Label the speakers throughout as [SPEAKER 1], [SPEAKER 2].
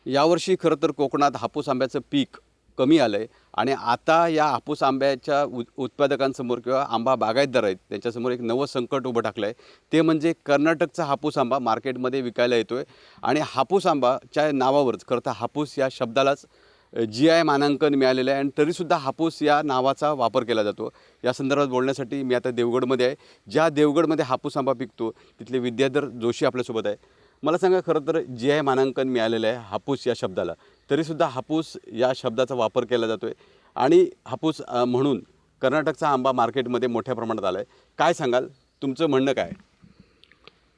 [SPEAKER 1] यावर्षी खरं तर कोकणात हापूस आंब्याचं पीक कमी आलं आहे आणि आता या हापूस आंब्याच्या उत्पादकांसमोर किंवा आंबा बागायतदार आहेत त्यांच्यासमोर एक नवं संकट उभं टाकलं आहे. ते म्हणजे कर्नाटकचा हापूस आंबा मार्केटमध्ये विकायला येतो आहे आणि हापूस आंबाच्या नावावरच खरं तर हापूस या शब्दालाच GI मानांकन मिळालेलं आहे आणि तरीसुद्धा हापूस या नावाचा वापर केला जातो. या संदर्भात बोलण्यासाठी मी आता देवगडमध्ये आहे. ज्या देवगडमध्ये हापूस आंबा पिकतो तिथले विद्याधर जोशी आपल्यासोबत आहे. मला सांगा, खरं तर GI मानांकन मिळालेलं आहे हापूस या शब्दाला, तरीसुद्धा हापूस या शब्दाचा वापर केला जातो आहे आणि हापूस म्हणून कर्नाटकचा आंबा मार्केटमध्ये मोठ्या प्रमाणात आला आहे. काय सांगाल, तुमचं म्हणणं काय?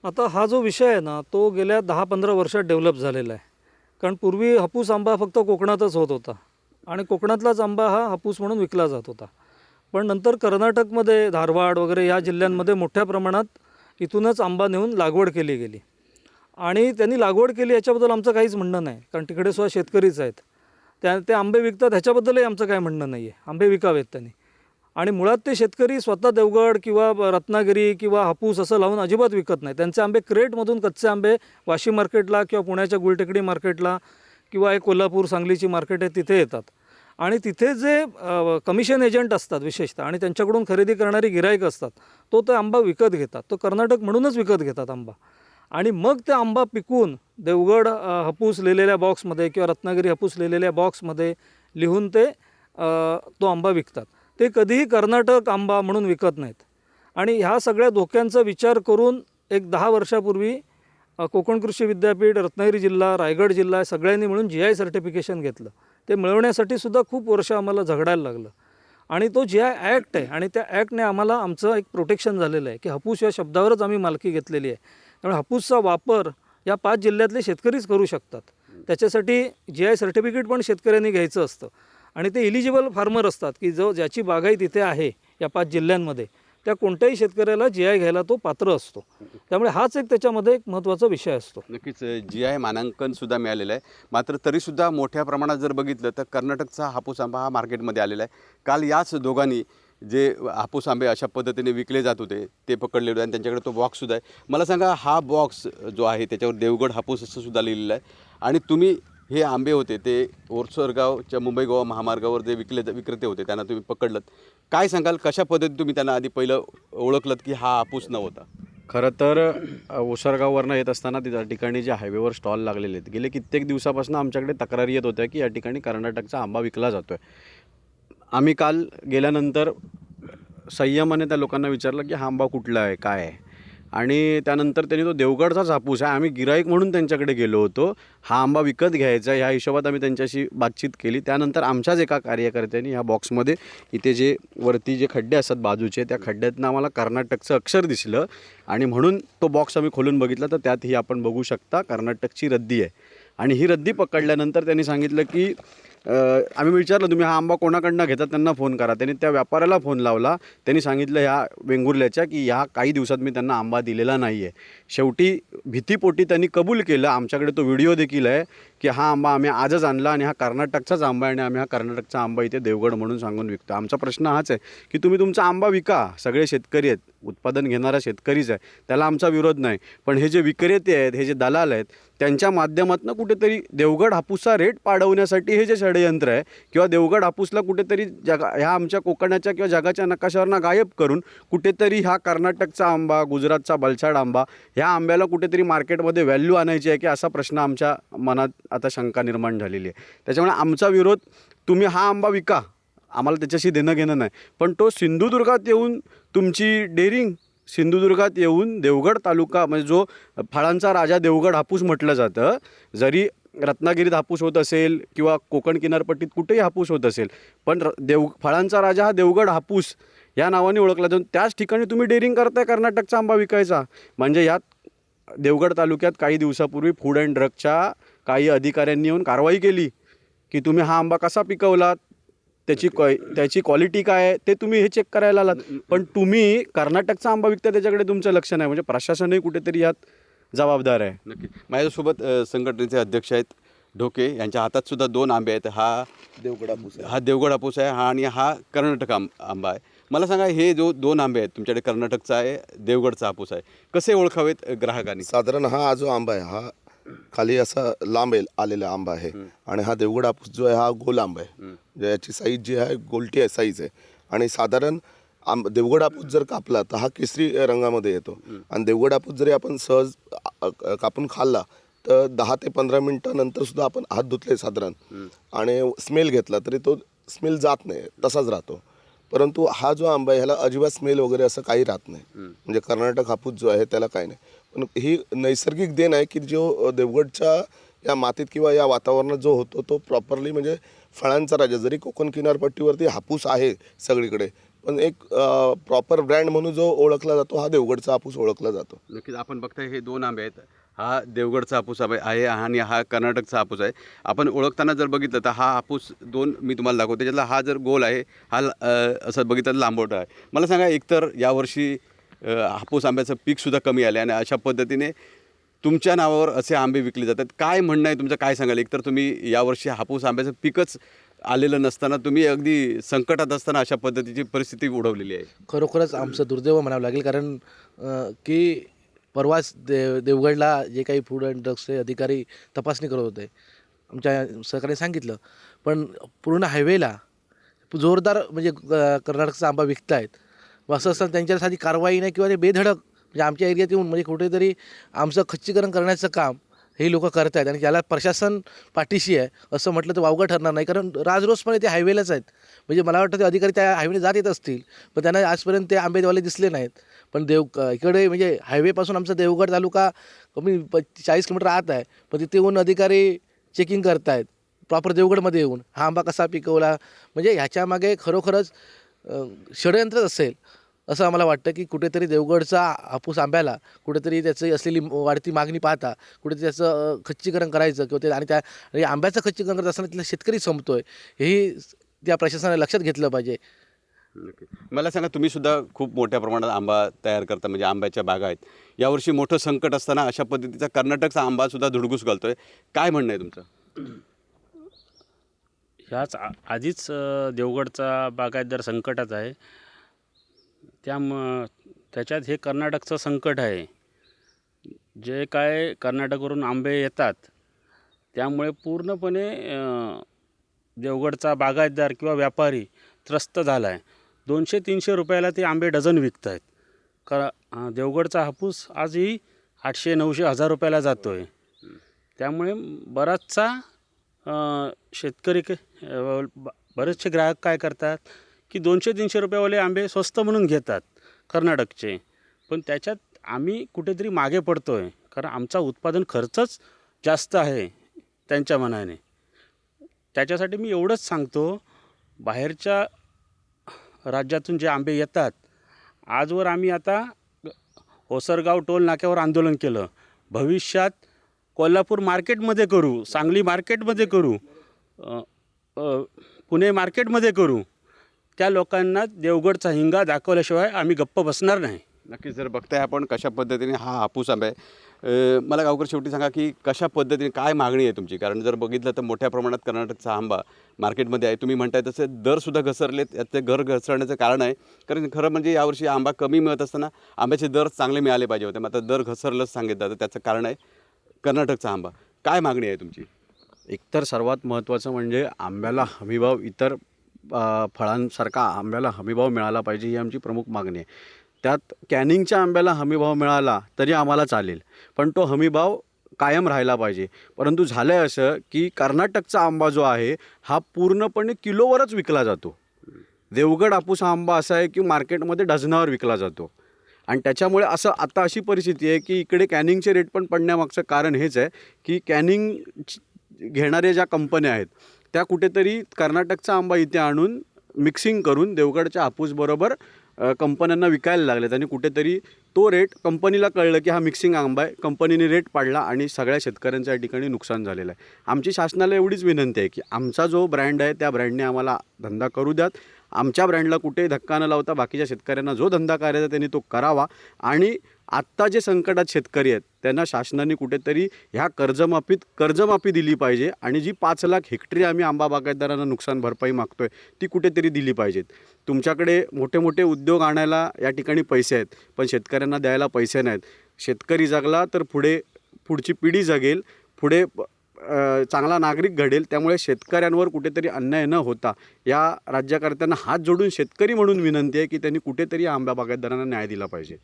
[SPEAKER 2] आता हा जो विषय आहे ना तो गेल्या 10-15 वर्षात डेव्हलप झालेला आहे. कारण पूर्वी हापूस आंबा फक्त कोकणातच होत होता आणि कोकणातलाच आंबा हा हापूस म्हणून विकला जात होता. पण नंतर कर्नाटकमध्ये धारवाड वगैरे या जिल्ह्यांमध्ये मोठ्या प्रमाणात इथूनच आंबा नेऊन लागवड केली गेली आणि त्यांनी लागवड केली याच्याबद्दल आमचं काहीच म्हणणं नाही, कारण तिकडे सुद्धा शेतकरीच आहेत. ते आंबे विकतात ह्याच्याबद्दलही आमचं काय म्हणणं नाही आहे. आंबे विकावेत त्यांनी. आणि मुळात ते शेतकरी स्वतः देवगड किंवा रत्नागिरी किंवा हापूस असं लावून अजिबात विकत नाही. त्यांचे आंबे क्रेटमधून कच्चे आंबे वाशी मार्केटला किंवा पुण्याच्या गुलटेकडी मार्केटला किंवा एक कोल्हापूर सांगलीची मार्केट आहे तिथे येतात आणि तिथे जे कमिशन एजंट असतात विशेषतः आणि त्यांच्याकडून खरेदी करणारी गिराईक असतात तो आंबा विकत घेतात. तो कर्नाटक म्हणूनच विकत घेतात आंबा आणि मग ते आंबा पिकून देवगड हापूस लिहिलेल्या बॉक्समध्ये किंवा रत्नागिरी हापूस लिहिलेल्या बॉक्समध्ये लिहून ते तो आंबा विकतात. ते कधीही कर्नाटक आंबा म्हणून विकत नाहीत. आणि ह्या सगळ्या धोक्यांचा विचार करून एक 10 वर्षापूर्वी कोकण कृषी विद्यापीठ, रत्नागिरी जिल्हा, रायगड जिल्हा सगळ्यांनी मिळून GI सर्टिफिकेशन घेतलं. ते मिळवण्यासाठी सुद्धा खूप वर्ष आम्हाला झगडायला लागलं आणि तो GI ॲक्ट आहे आणि त्या ॲक्टने आम्हाला आमचं एक प्रोटेक्शन झालेलं आहे की हापूस या शब्दावरच आम्ही मालकी घेतलेली आहे. त्यामुळे हापूसचा वापर या 5 जिल्ह्यातले शेतकरीच करू शकतात. त्याच्यासाठी GI सर्टिफिकेट पण शेतकऱ्यांनी घ्यायचं असतं आणि ते इलिजिबल फार्मर असतात की ज्याची बागायत इथे आहे या 5 जिल्ह्यांमध्ये त्या कोणत्याही शेतकऱ्याला GI घ्यायला तो पात्र असतो. त्यामुळे हाच एक त्याच्यामध्ये एक महत्त्वाचा विषय असतो.
[SPEAKER 1] नक्कीच GI मानांकनसुद्धा मिळालेलं आहे. मात्र तरीसुद्धा मोठ्या प्रमाणात जर बघितलं तर कर्नाटकचा हापूस आंबा हा मार्केटमध्ये आलेला आहे. काल याच दोघांनी जे हापूस आंबे अशा पद्धतीने विकले जात होते ते पकडले होते आणि त्यांच्याकडे तो बॉक्ससुद्धा आहे. मला सांगा, हा बॉक्स जो आहे त्याच्यावर देवगड हापूस असं सुद्धा लिहिलेलं आहे आणि तुम्ही हे आंबे होते ते ओरसरगावच्या मुंबई गोवा महामार्गावर जे विक्रेते होते त्यांना तुम्ही पकडलं. काय सांगाल, कशा पद्धतीने तुम्ही त्यांना आधी पहिलं ओळखलं की हा हापूस नव्हता?
[SPEAKER 3] खरं तर ओसरगाववरनं येत असताना त्या ठिकाणी जे हायवेवर स्टॉल लागलेले आहेत, गेले कित्येक दिवसापासून आमच्याकडे तक्रारी येत होत्या की या ठिकाणी कर्नाटकचा आंबा विकला जातो आहे. आम्ही काल गेल्यानंतर संयमाने त्या लोकांना विचारलं की हा आंबा कुठला आहे, काय आहे, आणि त्यानंतर त्यांनी तो देवगडचाच हापूस आहे, आम्ही गिराईक म्हणून त्यांच्याकडे गेलो होतो, हा आंबा विकत घ्यायचा ह्या हिशोबात आम्ही त्यांच्याशी बातचीत केली. त्यानंतर आमच्याच एका कार्यकर्त्यांनी ह्या बॉक्समध्ये इथे जे वरती जे खड्डे असतात बाजूचे त्या खड्ड्यातनं आम्हाला कर्नाटकचं अक्षर दिसलं आणि म्हणून तो बॉक्स आम्ही खोलून बघितला तर त्यात ही आपण बघू शकता कर्नाटकची रद्दी आहे. आणि ही रद्दी पकडल्यानंतर त्यांनी सांगितलं की आम्ही विचारलं तुम्ही हा आंबा कोणाकडनं घेतात त्यांना फोन करा. त्यांनी त्या व्यापाऱ्याला फोन लावला. त्यांनी सांगितलं ह्या वेंगुर्ल्याच्या की ह्या काही दिवसात मी त्यांना आंबा दिलेला नाही आहे. शेवटी भीतीपोटी त्यांनी कबूल केलं. आमच्याकडे तो व्हिडिओ देखील आहे की हा आंबा आम्ही आजच आणला आणि हा कर्नाटकचाच आंबा आहे आणि आम्ही हा कर्नाटकचा आंबा इथे देवगड म्हणून सांगून विकतो. आमचा प्रश्न हाच आहे की तुम्ही तुमचा आंबा विका. सगळे शेतकरी आहेत, उत्पादन घेणारा शेतकरीच आहे, त्याला आमचा विरोध नाही. पण हे जे विक्रेते आहेत, हे जे दलाल आहेत, त्यांच्या माध्यमातून कुठेतरी देवगड हापूसचा रेट पाडवण्यासाठी हे जे षडयंत्र आहे किंवा देवगड हापूसला कुठेतरी ह्या आमच्या कोकणाच्या किंवा जगाच्या नकाशावरनं गायब करून कुठेतरी हा कर्नाटकचा आंबा, गुजरातचा बलछाड आंबा, ह्या आंब्याला कुठेतरी मार्केटमध्ये व्हॅल्यू आणायची आहे की असा प्रश्न आमच्या मनात आता शंका निर्माण झालेली आहे. त्याच्यामुळे आमचा विरोध, तुम्ही हा आंबा विका, आम्हाला त्याच्याशी देणं घेणं नाही, पण तो सिंधुदुर्गात येऊन तुमची डेअरिंग, सिंधुदुर्गात येऊन देवगड तालुका म्हणजे जो फळांचा राजा देवगड हापूस म्हटलं जातं, जरी रत्नागिरीत हापूस होत असेल किंवा कोकण किनारपट्टीत कुठेही हापूस होत असेल, पण फळांचा राजा हा देवगड हापूस या नावाने ओळखला जाऊन त्याच ठिकाणी तुम्ही डेअरिंग करताय कर्नाटकचा आंबा विकायचा. म्हणजे यात देवगड तालुक्यात काही दिवसापूर्वी फूड अँड ड्रगच्या काही अधिकाऱ्यांनी येऊन कारवाई केली की तुम्ही हा आंबा कसा पिकवलात, त्याची क्वालिटी काय आहे ते तुम्ही हे चेक करायला आलात, पण तुम्ही कर्नाटकचा आंबा विकता त्याच्याकडे तुमचं लक्ष नाही. म्हणजे प्रशासनही कुठेतरी यात जबाबदार आहे.
[SPEAKER 1] नक्की. माझ्यासोबत संघटनेचे अध्यक्ष आहेत ढोके, यांच्या हातात सुद्धा 2 आंबे आहेत. हा देवगड हापूस आहे आणि हा कर्नाटक आंबा आहे. मला सांगा, हे जो 2 आंबे आहेत तुमच्याकडे, कर्नाटकचा आहे, देवगडचा हापूस आहे, कसे ओळखावेत ग्राहकांनी?
[SPEAKER 4] साधारण हा जो आंबा आहे हा खाली असा लांब आलेला आंबा आहे आणि हा देवगड हापूस जो आहे हा गोल आंबा आहे. म्हणजे याची साईज जी आहे गोलटी आहे साईज आहे आणि साधारण देवगड हापूस जर कापला तर हा केसरी रंगामध्ये येतो आणि देवगड हापूस जरी आपण सहज कापून खाल्ला तर 10 ते 15 मिनिटानंतर सुद्धा आपण हात धुतले साधारण आणि स्मेल घेतला तरी तो स्मेल जात नाही, तसाच राहतो. परंतु हा जो आंबा आहे ह्याला अजिबात स्मेल वगैरे असं काही राहत नाही. म्हणजे कर्नाटक हापूस जो आहे त्याला काही नाही. पण ही नैसर्गिक देण आहे की जो देवगडच्या या मातीत किंवा या वातावरणात जो होतो तो प्रॉपरली म्हणजे फळांचा राजा. जरी कोकण किनारपट्टीवरती हापूस आहे सगळीकडे, पण एक प्रॉपर ब्रँड म्हणून जो ओळखला जातो हा देवगडचा हापूस ओळखला जातो.
[SPEAKER 1] नक्कीच आपण बघताय हे 2 आंबे आहेत. हा देवगडचा हापूस आहे आणि हा कर्नाटकचा हापूस आहे. आपण ओळखताना जर बघितलं तर हा हापूस 2 मी तुम्हाला दाखवतो. त्याच्यातला हा जर गोल आहे, हा असं बघितलं लांबोटा आहे. मला सांगा, एकतर यावर्षी हापूस आंब्याचं पीकसुद्धा कमी आलं आणि अशा पद्धतीने तुमच्या नावावर असे आंबे विकले जातात. काय म्हणणं आहे तुमचं, काय सांगाल? एकतर तुम्ही यावर्षी हापूस आंब्याचं पीकच आलेलं नसताना तुम्ही अगदी संकटात असताना अशा पद्धतीची परिस्थिती उडवलेली आहे.
[SPEAKER 5] खरोखरच आमचं दुर्दैव म्हणावं लागेल. कारण की परवाच देवगडला जे काही फूड अँड ड्रग्सचे अधिकारी तपासणी करत होते, आमच्या सहकार्याने सांगितलं, पण पूर्ण हायवेला जोरदार म्हणजे कर्नाटकचा आंबा विकतायत. व असं असताना त्यांच्यासाठी कारवाई नाही किंवा ते बेधडक म्हणजे आमच्या एरियात येऊन म्हणजे कुठेतरी आमचं खच्चीकरण करण्याचं काम हे लोक करत आहेत आणि ज्याला प्रशासन पाठीशी आहे असं म्हटलं तर वावगं ठरणार नाही. कारण राजरोसपणे ते हायवेलाच आहेत. म्हणजे मला वाटतं ते अधिकारी त्या हायवेने जात येत असतील, पण त्यांना आजपर्यंत ते आंबेवाले दिसले नाहीत. पण इकडे म्हणजे हायवेपासून आमचा देवगड तालुका कमी 40 किलोमीटर आत आहे, पण तिथे येऊन अधिकारी चेकिंग करत आहेत प्रॉपर देवगडमध्ये येऊन हा आंबा कसा पिकवला. म्हणजे ह्याच्यामागे खरोखरच षडयंत्रच असेल असं आम्हाला वाटतं की कुठेतरी देवगडचा हापूस आंब्याला कुठेतरी त्याची असलेली वाढती मागणी पाहता कुठेतरी त्याचं खच्चीकरण करायचं किंवा ते आणि आंब्याचं खच्चीकरण करत असताना तिथला शेतकरी संपतोय हेही त्या प्रशासनाने लक्षात घेतलं पाहिजे.
[SPEAKER 1] नक्की. मला सांगा, तुम्ही सुद्धा खूप मोठ्या प्रमाणात आंबा तयार करता, म्हणजे आंब्याच्या बागा आहेत. यावर्षी मोठं संकट असताना अशा पद्धतीचा कर्नाटकचा आंबासुद्धा धुडगूस घालतोय. काय म्हणणं आहे तुमचं?
[SPEAKER 6] ह्याच आधीच देवगडचा बागायतदार संकटात आहे. त्याच्यात हे कर्नाटकचं संकट आहे. जे काय कर्नाटकवरून आंबे येतात त्यामुळे पूर्णपणे देवगडचा बागायतदार किंवा व्यापारी त्रस्त झाला आहे. 200-300 रुपयाला ते आंबे डझन विकत आहेत. देवगडचा हापूस आजही 800-900-1000 रुपयाला जातो आहे. त्यामुळे बराचसा शेतकरी बरेचसे ग्राहक काय करतात की 200-300 रुपयावाले आंबे स्वस्त म्हणून घेतात कर्नाटकचे, पण त्याच्यात आम्ही कुठेतरी मागे पडतो आहे. कारण आमचा उत्पादन खर्चच जास्त आहे त्यांच्या मनाने. त्याच्यासाठी मी एवढंच सांगतो, बाहेरच्या राज्यातून जे आंबे येतात, आजवर आम्ही आता ओसरगाव टोल नाक्यावर आंदोलन केलं, भविष्यात कोल्हापूर मार्केटमध्ये करू, सांगली मार्केटमध्ये करू, पुणे मार्केटमध्ये करू. त्या लोकांना देवगडचा हिंगा दाखवल्याशिवाय आम्ही गप्प बसणार नाही.
[SPEAKER 1] नक्कीच. जर बघताय आपण कशा पद्धतीने हा हापूस आंबा आहे, मला गावकर शेवटी सांगा की कशा पद्धतीने काय मागणी आहे तुमची? कारण जर बघितलं तर मोठ्या प्रमाणात कर्नाटकचा आंबा मार्केटमध्ये आहे. तुम्ही म्हणताय तसे दरसुद्धा घसरलेत. याचे घसरण्याचं कारण आहे, कारण खरं म्हणजे यावर्षी आंबा कमी मिळत असताना आंब्याचे दर चांगले मिळाले पाहिजे होते, मात्र दर घसरलंच सांगितलं जातं. त्याचं कारण आहे कर्नाटकचा आंबा. काय मागणी आहे तुमची?
[SPEAKER 3] एकतर सर्वात महत्त्वाचं म्हणजे आंब्याला हमीभाव, इतर फळांसारखा आंब्याला हमीभाव मिळाला पाहिजे, ही आमची प्रमुख मागणी आहे. त्यात कॅनिंगच्या आंब्याला हमीभाव मिळाला तरी आम्हाला चालेल, पण तो हमीभाव कायम राहिला पाहिजे. परंतु झालं आहे असं की कर्नाटकचा आंबा जो आहे हा पूर्णपणे किलोवरच विकला जातो. देवगड हापूस हा आंबा असा आहे की मार्केटमध्ये डझनावर विकला जातो आणि त्याच्यामुळे असं आता अशी परिस्थिती आहे की इकडे कॅनिंगचे रेट पण पडण्यामागचं कारण हेच आहे की कॅनिंग घेणाऱ्या ज्या कंपन्या आहेत त्या कुठेतरी कर्नाटकचा आंबा इथे आणून मिक्सिंग करून देवगडच्या हापूसबरोबर कंपन्यांना विकायला लागलेत आणि कुठेतरी तो रेट कंपनीला कळलं की हा मिक्सिंग आंबा आहे, कंपनीने रेट पाडला आणि सगळ्या शेतकऱ्यांचं या ठिकाणी नुकसान झालेलं आहे. आमची शासनाला एवढीच विनंती आहे की आमचा जो ब्रँड आहे त्या ब्रँडने आम्हाला धंदा करू द्यात. आमच्या ब्रँडला कुठेही धक्का न लावता बाकीच्या शेतकऱ्यांना जो धंदा करायचा त्यांनी तो करावा. आणि आत्ता जे संकटात शेतकरी आहेत त्यांना शासनाने कुठेतरी ह्या कर्जमाफी दिली पाहिजे आणि जी 5 लाख हेक्टरी आम्ही आंबा बागायतदारांना नुकसान भरपाई मागतोय ती कुठेतरी दिली पाहिजेत. तुमच्याकडे मोठे मोठे उद्योग आणायला या ठिकाणी पैसे आहेत, पण शेतकऱ्यांना द्यायला पैसे नाहीत. शेतकरी जगला तर पुढे पुढची पिढी जगेल, पुढे चांगला नागरिक घडेल. त्यामुळे शेतकऱ्यांवर कुठेतरी अन्याय न होता या राज्यकर्त्यांना हात जोडून शेतकरी म्हणून विनंती आहे की त्यांनी कुठेतरी आंबा बागायतदारांना न्याय दिला पाहिजे.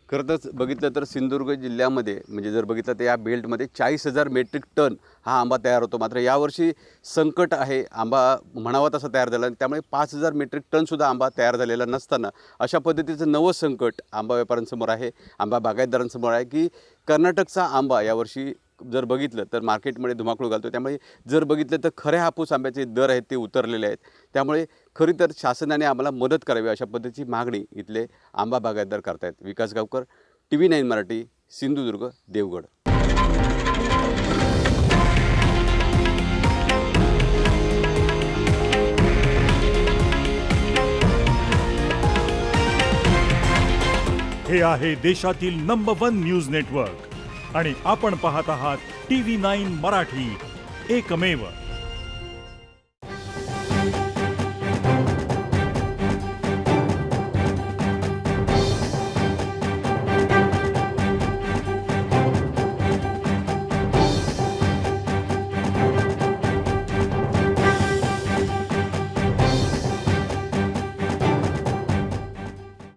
[SPEAKER 1] खरं तर बघितलं तर सिंधुदुर्ग जिल्ह्यामध्ये म्हणजे जर बघितलं तर या बेल्टमध्ये 40,000 मेट्रिक टन हा आंबा तयार होतो. मात्र यावर्षी संकट आहे, आंबा म्हणावा तसा तयार झाला आणि त्यामुळे 5,000 मेट्रिक टनसुद्धा आंबा तयार झालेला नसताना अशा पद्धतीचं नवं संकट आंबा व्यापाऱ्यांसमोर आहे, आंबा बागायतदारांसमोर आहे की कर्नाटकचा आंबा यावर्षी जर बघितलं तर मार्केटमध्ये धुमाकूळ घालतो. त्यामुळे जर बघितलं तर खऱ्या हापूस आंब्याचे दर आहेत ते उतरलेले आहेत. त्यामुळे खरी तर शासनाने आम्हाला मदत करावी अशा पद्धतीची मागणी इथले आंबा बागायतदार करतायत. विकास गावकर, TV9 मराठी, सिंधुदुर्ग, देवगड.
[SPEAKER 7] हे आहे देशातील नंबर 1 न्यूज नेटवर्क आणि आपण पाहत आहात TV9 मराठी, एकमेव.